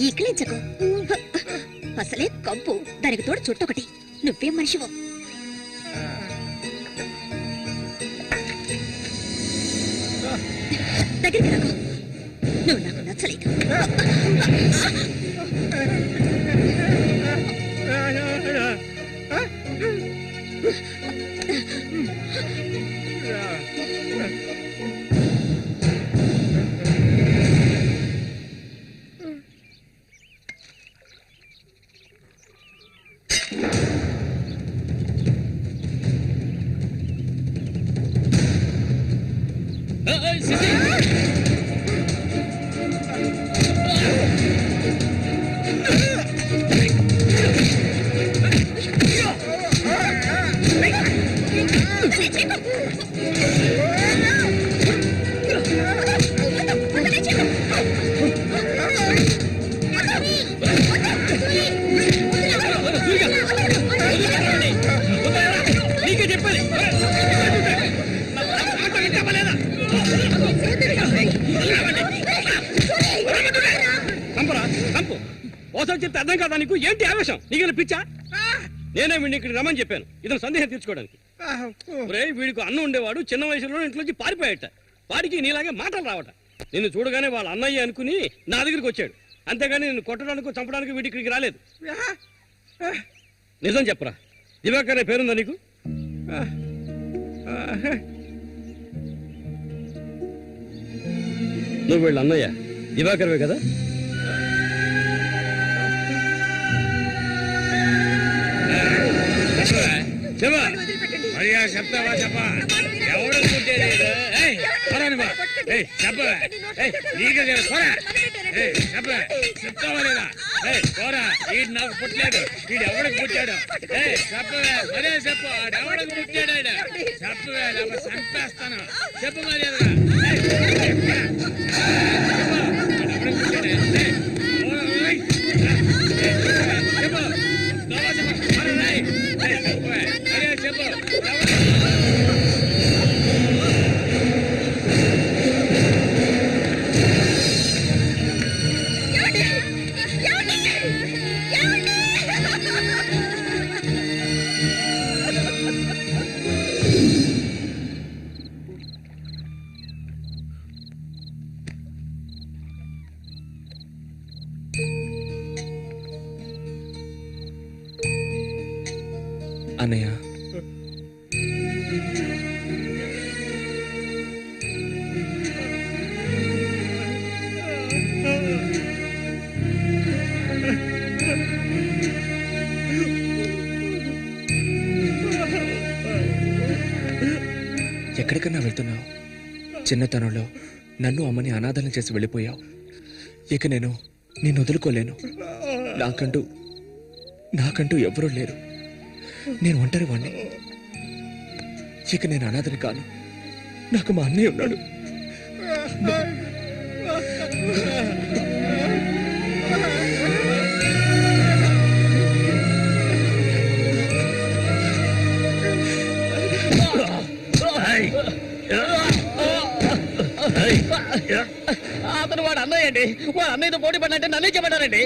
ఈకిలించకు, అసలే కంపు, దానికి తోడు చుట్టొకటి. నువ్వేం మనిషివో. దగ్గరికి రాకు, నువ్వు నాకు నచ్చలేదు. చెప్తే అర్థం కాదా నీకు? ఏంటి ఆవేశం? నీకు పిచ్చా? నేనే వీడిని ఇక్కడికి రమ్మని చెప్పాను ఇతను సందేహం తీర్చుకోవడానికి. వీడికి అన్న ఉండేవాడు, చిన్న వయసులో ఇంట్లోంచి పారిపోయాట. వాడికి నీలాగే మాటలు రావట. నిన్ను చూడగానే వాళ్ళ అన్నయ్య అనుకుని నా దగ్గరికి వచ్చాడు. అంతేగాని నిన్ను కొట్టడానికి చంపడానికి వీడి ఇక్కడికి రాలేదు. నిజం చెప్పరా, దివాకర్ అనే పేరుందా నీకు? నువ్వు వీళ్ళ అన్నయ్య దివాకర్వే కదా? చెప్తావా? చెప్పా, ఎవరు చెప్తావా లేదా? పోరా, వీడు నాకు పుట్టలేదు, వీడు ఎవడికి పుట్టాడు? చెప్పవే, మరే చెప్పు, ఎవడికి పుట్టాడు? చెప్పవే, చంపేస్తాను. చెప్పు మరి అన్నయ్య. ఎక్కడికన్నా వెళ్తున్నావు? చిన్నతనంలో నన్ను అమ్మని అనాథలను చేసి వెళ్ళిపోయావు. ఇక నేను నిన్ను వదులుకోలేను. నాకంటూ ఎవరూ లేరు. నేను ఒంటరి వాణ్ణి. ఇక నేను అనాథని కాను. నాకు మా అన్నయ్య ఉన్నాడు. అతను వాడు అన్నయ్య అండి. వాడు అన్నయ్యతో పోటీ పడినట్టే నన్నే చెప్పారండి.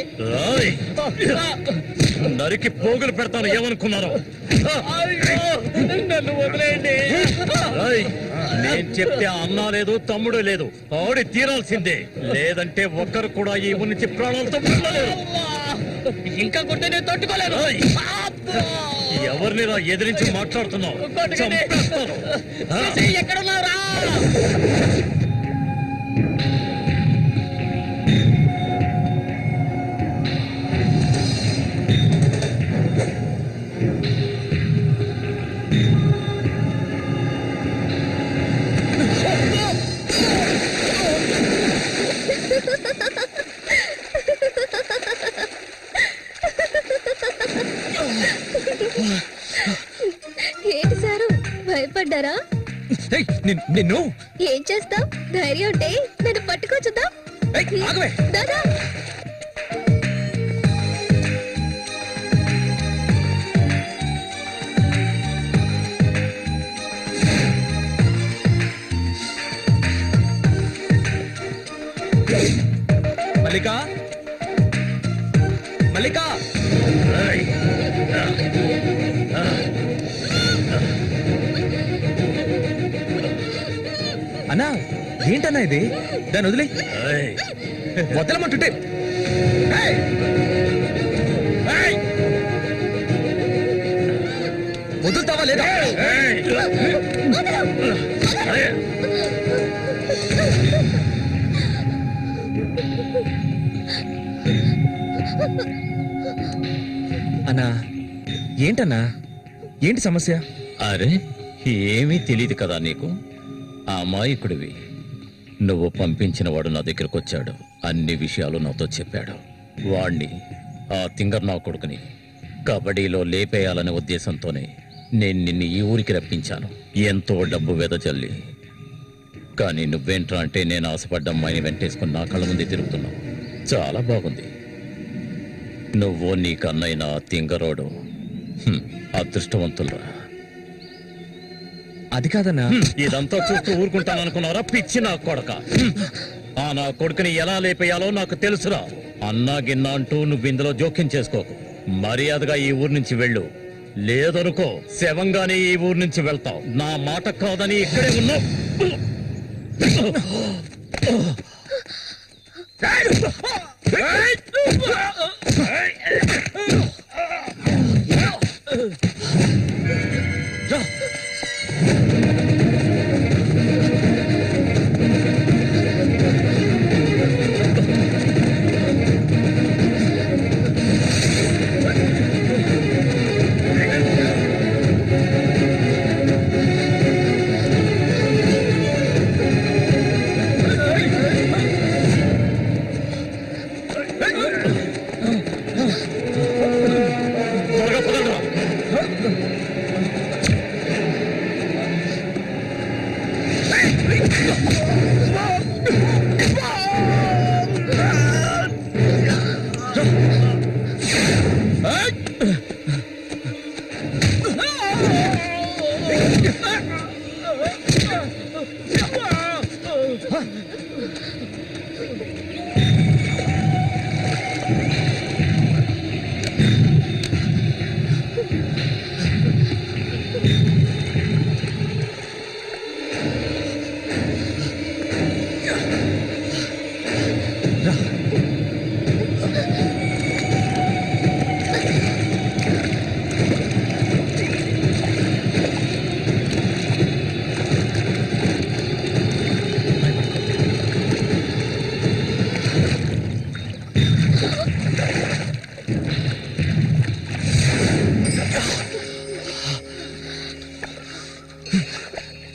నరికి పోగులు పెడతాను ఏమనుకున్నారు? నన్ను వదిలేయండి. నేను చెప్తే అన్నా లేదు, తమ్ముడు లేదు, ఆడి తీరాల్సిందే. లేదంటే ఒక్కరు కూడా ఈ ఊరి నుంచి ప్రాణాలతో వెళ్ళలేరు. ఇంకా కొట్టే నేను తట్టుకోలేను. ఎవరిని ఎదిరించి మాట్లాడుతున్నావు? ఎక్కడున్నారా? ఏంటి సారు, భయపడ్డారా? నిన్ను ఏం చేస్తాం? ధైర్యం ఉంటే నన్ను పట్టుకోవచ్చుదా? దాదా మల్లిక మల్లిక అన్నా ఏంటన్నా ఇది దాన్ని వదిలే వదలమంటుంటే వదులుతావా లేదా అన్నా ఏంటన్నా ఏంటి సమస్య? అరే ఏమీ తెలియదు కదా నీకు. ఆ అమాయకుడివి. నువ్వు పంపించిన వాడు నా దగ్గరకు వచ్చాడు, అన్ని విషయాలు నాతో చెప్పాడు. వాణ్ణి ఆ తింగర్ నా కొడుకుని కబడ్డీలో లేపేయాలనే ఉద్దేశంతోనే నేను నిన్ను ఈ ఊరికి రప్పించాను, ఎంతో డబ్బు వెదజల్లి. కానీ నువ్వేంట్రా అంటే నేను ఆశపడ్డ అమ్మాయిని వెంటేసుకుని నా కళ్ళ ముందే తిరుగుతున్నావు. చాలా బాగుంది. నువ్వు నీ కన్నైనా తింగరోడు అదృష్టవంతులరా. అది కాదన్నా. ఇదంతా చూస్తూ ఊరుకుంటాననుకున్నారా పిచ్చి నా కొడక? ఆ నా కొడుకుని ఎలా లేపేయాలో నాకు తెలుసురా. అన్నా గిన్నా అంటూ నువ్వు ఇందులో జోక్యం చేసుకోకు. మర్యాదగా ఈ ఊరు నుంచి వెళ్ళు, లేదనుకో శవంగానే ఈ ఊరు నుంచి వెళ్తావు. నా మాట కాదని ఇక్కడే ఉన్నావు.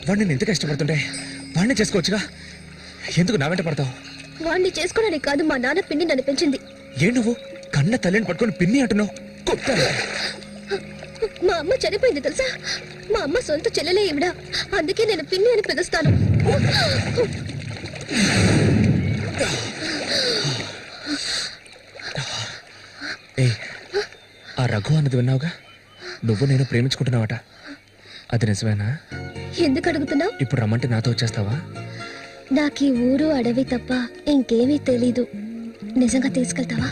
వాడిని నేను ఎంత కష్టపడుతుంటే వాడిని చేసుకోవచ్చుగా, ఎందుకు నా వెంట పడతావు? వాడిని చేసుకోవడానికి కాదు, మా నాన్న పిన్ని నన్ను పెంచింది. ఏ నువ్వు కన్న తల్లిని పట్టుకొని పిన్ని అంటున్నావు? మా అమ్మ చనిపోయింది తెలుసా? మా అమ్మ సొంత చెల్లెలే ఈవిడ, అందుకే నేను పిన్ని అని పిలుస్తాను. ఏ ఆ రఘు అన్నది విన్నావుగా? నువ్వు నేను ప్రేమించుకుంటున్నావట, అది నిజమేనా? ఎందుకు అడుగుతున్నావు? ఇప్పుడు రమ్మంటే నాతో వచ్చేస్తావా? నాకు ఈ ఊరు అడవి తప్ప ఇంకేమీ తెలీదు. నిజంగా తీసుకెళ్తావా?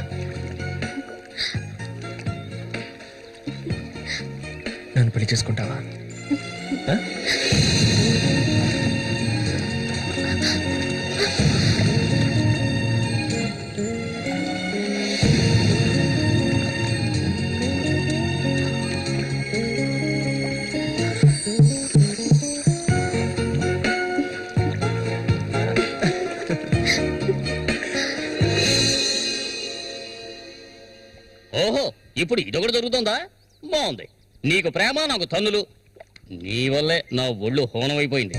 నన్ను పెళ్లి చేసుకుంటావా? ఓహో, ఇప్పుడు ఇదొకటి జరుగుతుందా? బాగుంది. నీకు ప్రేమ, నాకు తన్నులు. నీ వల్లే నా ఒళ్ళు హోనమైపోయింది.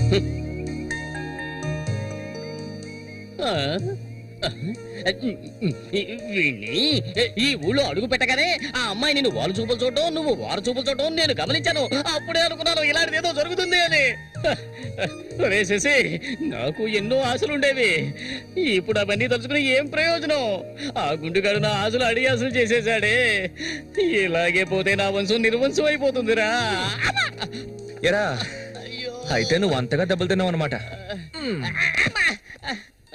ఈ ఊళ్ళో అడుగు పెట్టగానే ఆ అమ్మాయి నేను వారు చూపులు చూడటం, నువ్వు వారు చూపులు చూడటం నేను గమనించాను. అప్పుడే అనుకున్నాను ఇలాంటిది ఏదో జరుగుతుంది అని. వేసేసి నాకు ఎన్నో ఆశలుండేవి. ఇప్పుడు అవన్నీ తలుచుకుని ఏం ప్రయోజనం? ఆ గుండుగాడు నా ఆశలు అడిగి ఆశలు చేసేసాడే. ఇలాగే పోతే నా వంశం నిర్వంశం అయిపోతుందిరా. ఎరా, అయితే నువ్వు అంతగా దెబ్బలు తిన్నావు అనమాట.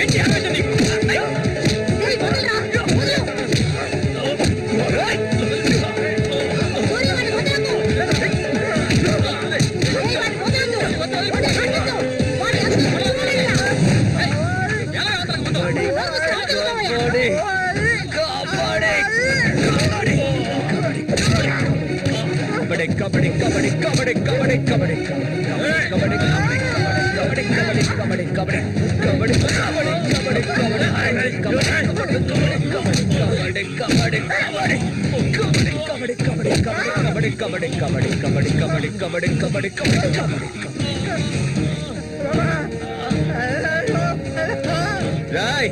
ఏంటి ఆవేశం నీకు? ఎలా అవతలకు ముందు? కబడ్డీ కబడ్డీ కబడ్డీ కబడ్డీ కబడ్డీ కబడ్డీ కబడ్డీ కబడ్డీ రాయ్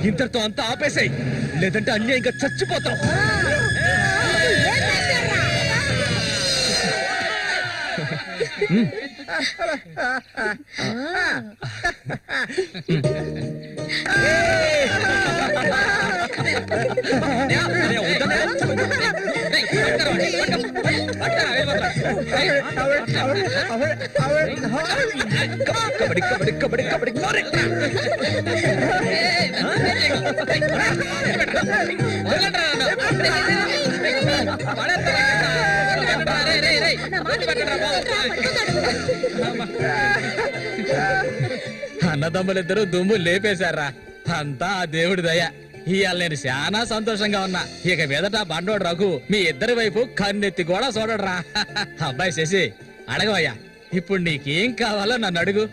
ఇంతటితో అంతా ఆపేసాయి, లేదంటే అన్యాయంగా చచ్చిపోతాం. కబడ్డీ కబడ్డీ కబడ్డీ కబడ్డీ అన్నదమ్ములిద్దరూ దుమ్ము లేపేశారా, అంతా ఆ దేవుడి దయ. ఇవాళ నేను చాలా సంతోషంగా ఉన్నా. ఇక మీదట బండోడు రఘు మీ ఇద్దరి వైపు కన్నెత్తి కూడా చూడరా. అబ్బాయి శశి అడగవయ్యా, ఇప్పుడు నీకేం కావాలో నన్ను అడుగు.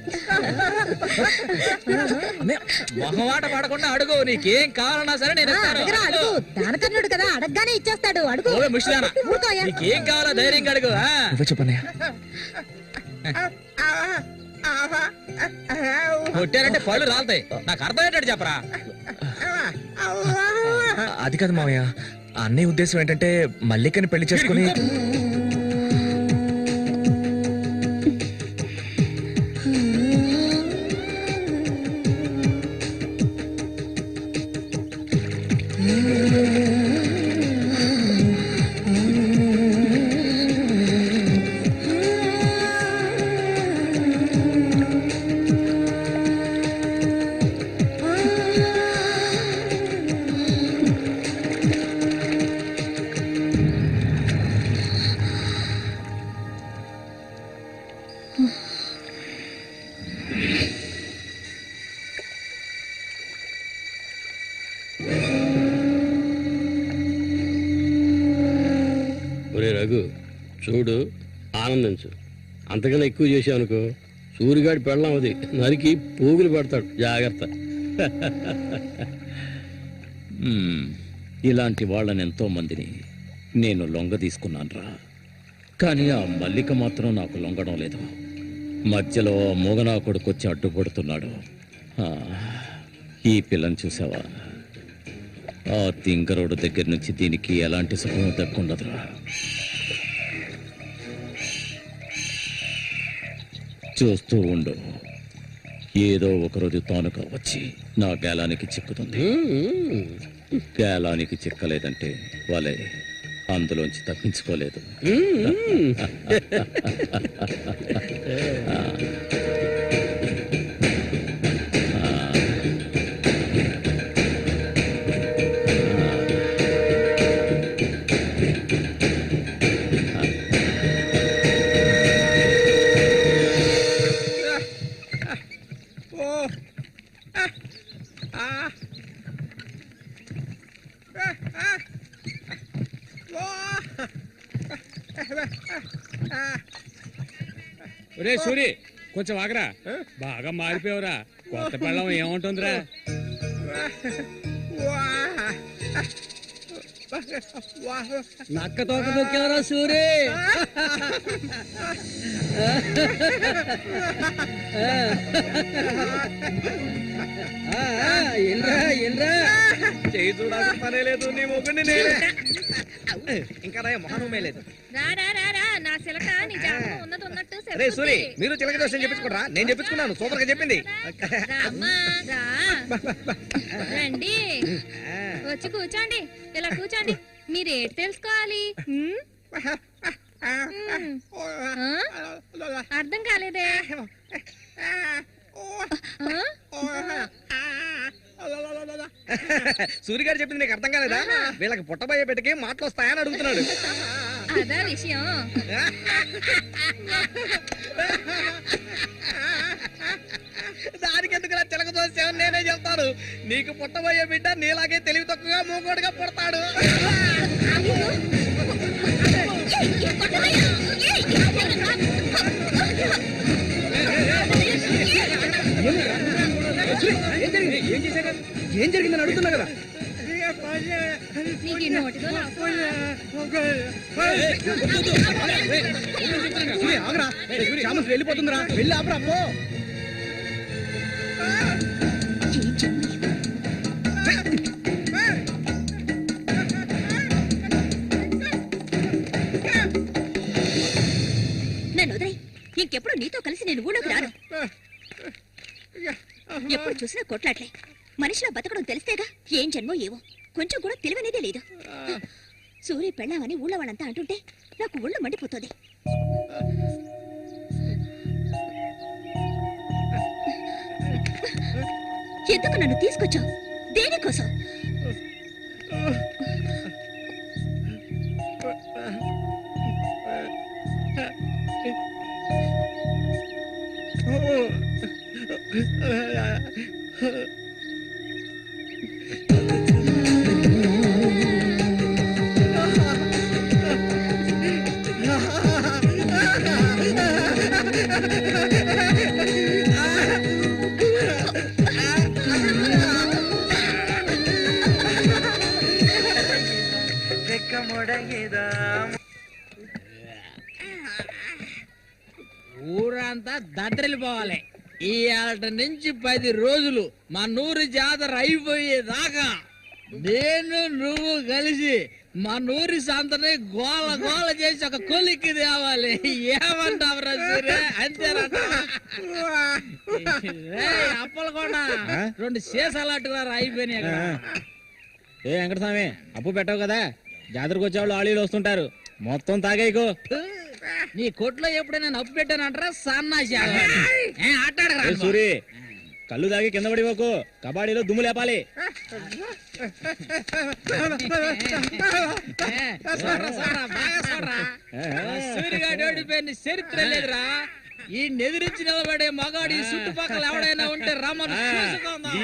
మొహమాట పడకుండా అడుగు, నీకేం కావాలన్నా సరే నేను దానకర్ణుడు కదా, అడగగానే ఇచ్చేస్తాడు. అడుగు. ముషిదానా, నీకేం కావాలో ధైర్యంగా అడుగు. చెప్పనయ్యా. కొట్టారంటే పళ్ళు రాలుతాయి. నాకు అర్థమయ్యేటట్టు చెప్పరా. అది కాదు మావయ్య, అన్నయ్య ఉద్దేశం ఏంటంటే మల్లికని పెళ్లి చేసుకుని ఒరే రఘు, చూడు, ఆనందించు. అంతకన్నా ఎక్కువ చేసావు అనుకో సూరిగాడి పెళ్ళం అది నరికి పోగులు పడతాడు. జాగ్రత్త. ఇలాంటి వాళ్ళని ఎంతో మందిని నేను లొంగ తీసుకున్నానురా, కానీ ఆ మల్లిక మాత్రం నాకు లొంగడం లేదు. మధ్యలో మూగనా కొడుకొచ్చి అడ్డుపడుతున్నాడు. ఈ పిల్లని చూసావా? ఆ తింగరోడు దగ్గర నుంచి దీనికి ఎలాంటి సుఖం దక్కుండదురా. చూస్తూ ఉండు, ఏదో ఒకరోజు తానుగా వచ్చి నా గేలానికి చిక్కుతుంది. గేలానికి చిక్కలేదంటే వాళ్ళే అందులోంచి తప్పించుకోలేదు. ఒరే సూరి, కొంచెం ఆగరా. బాగా మారిపోయావురా. కొత్త పెళ్ళం ఏముంటుందిరా? నక్క తోక దొక్కారా సూరి. చేయి చూడాల్సిన పనే లేదు, నీ మొగ్గుని నేనే. ఇంకా మొహం లేదు. రే సూరి, మీరు చిలక దోషం చెప్పించుకోరా. నేను చెప్పించుకున్నాను, సూపర్ గా చెప్పింది. రండి, వచ్చి కూర్చోండి. ఇలా కూర్చోండి. మీరేటి తెలుసుకోవాలి? అర్థం కాలేదే? సూర్య గారు చెప్పింది నీకు అర్థం కాలేదా? వీళ్ళకి పుట్టబోయే బిడ్డకి మాటలు వస్తాయని అడుగుతున్నాడు. అదా విషయం. దానికి ఎందుకు చిలక దోసేవని నేనే చెప్తాను. నీకు పుట్టబోయే బిడ్డ నీలాగే తెలివి తక్కువగా మూగోడుగా పుడతాడు. ఏం జరిగిందని అడుగుతున్నా కదా. ఆగరా, శ్యామస్ వెళ్ళిపోతుందిరా, వెళ్ళి ఆపరా పో. నన్ను వదిలేయ్. ఇంకెప్పుడు నీతో కలిసి నేను ఊళ్ళోకి రాను. ఎప్పుడు చూసినా కొట్లాట్లే. మనిషిలో బతకడం తెలిస్తేగా. ఏం జన్మో ఏవో, కొంచెం కూడా తెలివనేదే లేదు. సూర్య పెళ్ళామని ఊళ్ళో వాళ్ళంతా అంటుంటే నాకు ఒళ్ళు మండిపోతుంది. ఎందుకు నన్ను తీసుకొచ్చావు? దేనికోసం? ఊరంతా దద్దరిల్లిపోవాలి. ఈ ఏట నుంచి 10 రోజులు మా నూరు జాతర అయిపోయేదాకా నేను నువ్వు కలిసి మా నూరి సంతని గోల గోల చేసి ఒక కొలిక్కి తేవాలి. ఏమంటావురా సూర్య? అంతేనట. అప్పలకొండ 2 సీసాలట్టుగా అయిపోయినాయి. ఏ వెంకటస్వామి, అప్పు పెట్టావు కదా, జాతరకు వచ్చేవాళ్ళు ఆళీలు వస్తుంటారు, మొత్తం తాగేయకు. నీ కొట్లో ఎప్పుడైనా నప్పు పెట్టానంటారా? సన్నాసి ఆటాడరా సూరి, కళ్ళు తాగి కింద పడిపోకు, కబాడీలో దుమ్ము లేపాలి. సూర్యగాడి ఓడిపోయిన చరిత్ర లేదురా. ఈ నెదిరించి నిలబడే మగాడు ఈ చుట్టుపక్కల ఎవడైనా ఉంటే రమ్మను.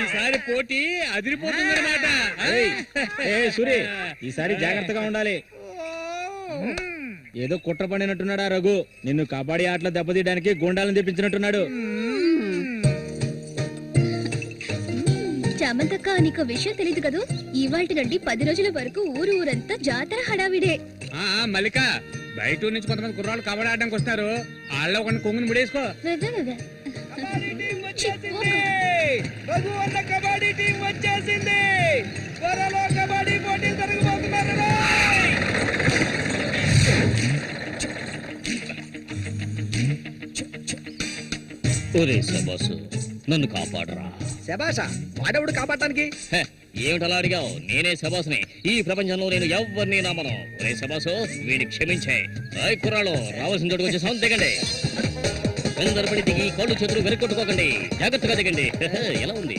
ఈసారి పోటీ అదిరిపోతుందన్నమాట. సూరి, ఈసారి జాగ్రత్తగా ఉండాలి. ఏదో కుట్ర పడినట్టున్నాడా రఘు? నిన్ను కబడ్డీ ఆటలో దెబ్బతీయడానికి గుండాలను తెప్పించినట్టున్నాడు. చామంతక్క, నీకు విషయం తెలీదు కదూ? ఇవాల్టి నుండి 10 రోజుల వరకు ఊరంతా జాతర హడావిడే. మల్లిక, బయట నుంచి కొంతమంది కుర్రాళ్ళు కబడ్డీ ఆడడానికి వస్తారు. వాళ్ళ ఒక కొంగుని ముడేసుకో. కబడ్డీ టీం వచ్చేసింది. త్వరలో కబడ్డీ పోటీ జరగబోతున్నారు. నన్ను కాపాడరా. శబాషా, వాడెవడు కాపాడటానికి? ఏమిటలా అడిగావు? నేనే శబాసుని. ఈ ప్రపంచంలో నేను ఎవరిని నమ్మను. రే శబాసు, వీడిని క్షమించే. కుర్రాళ్ళు రావాల్సిన చోటుకు వచ్చేసాం, దిగండి. అందరపడి దిగి కాళ్ళు చేతులు వెనకొట్టుకోకండి, జాగ్రత్తగా దిగండి. ఎలా ఉంది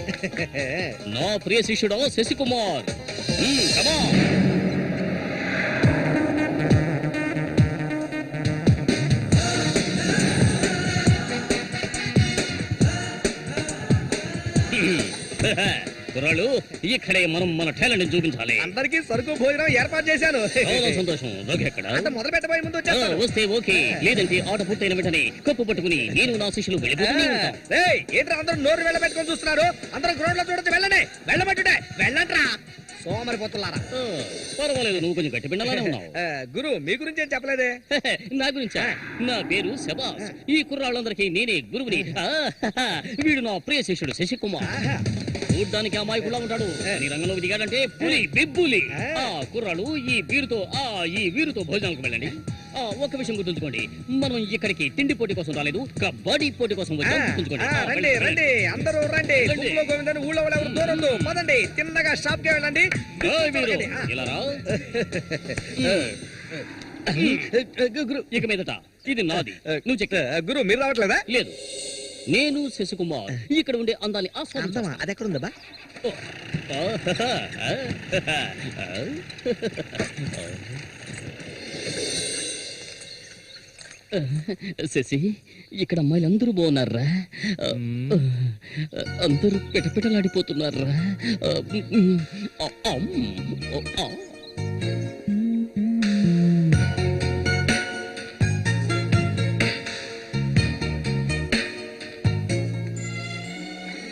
నా ప్రియ శిష్యుడు శశికుమార్? కుర్రాళ్ళు, ఇక్కడే మనం మన టాలెంట్ చూపించాలి. అందరికి సరుకు భోజనం ఏర్పాటు చేశాను. చాలా సంతోషం. ఎక్కడ మొదలు పెట్టబోయే ముందు వస్తే ఓకే, లేదంటే ఆట పూర్తయిన వెంటనే కప్పు పట్టుకుని నేను నా శిష్యులు వెళ్ళిపోతూనే ఉంటాం. ఏంట్రా అందరూ నోరు వెళ్ళబెట్టుకొని చూస్తున్నారు? అందరూ గ్రౌండ్ లో చూడొచ్చు, వెళ్ళండి. వెళ్ళబెట్టుడే, వెళ్ళంట్రా సోమరిపోతున్నారా. పర్వాలేదు, నువ్వు కొంచెం గట్టి పిండాలనే ఉన్నావు. గురు, మీ గురించి ఏం చెప్పలేదే? నా గురించా? నా పేరు శబాస్. ఈ కుర్రాళ్ళందరికీ నేనే గురువుని. వీడు నా ప్రియ శిష్యుడు శశికుమార్. చూడ్డానికి అమాయకులా ఉంటాడు, నీ రంగంలోకి దిగాడంటే పులి బిబ్బులి. కుర్రాళ్ళు, ఈ వీరుతో భోజనానికి వెళ్ళండి. ఒక విషయం గుర్తుంచుకోండి, మనం ఇక్కడికి తిండి పోటీ కోసం రాలేదు, కబడ్డీ పోటీ కోసం వచ్చాం. రండి రండి, అందరూ రండి. ఊళ్ళో ఎవరు దూరం పదండి, తిన్నగా షాప్ కి వెళ్ళండి. ఇలా రా. ఇక మీదట ఇది నాది, నువ్వు చెక్. గురు, మీరు రావట్లేదా? లేదు, నేను శశికుమార్ ఇక్కడ ఉండే అందాన్ని ఆస్వాదించా. అది ఎక్కడ ఉందా? శశి, ఇక్కడ అమ్మాయిలు అందరూ బాగున్నారా? అందరూ పిటపిటలాడిపోతున్నారా?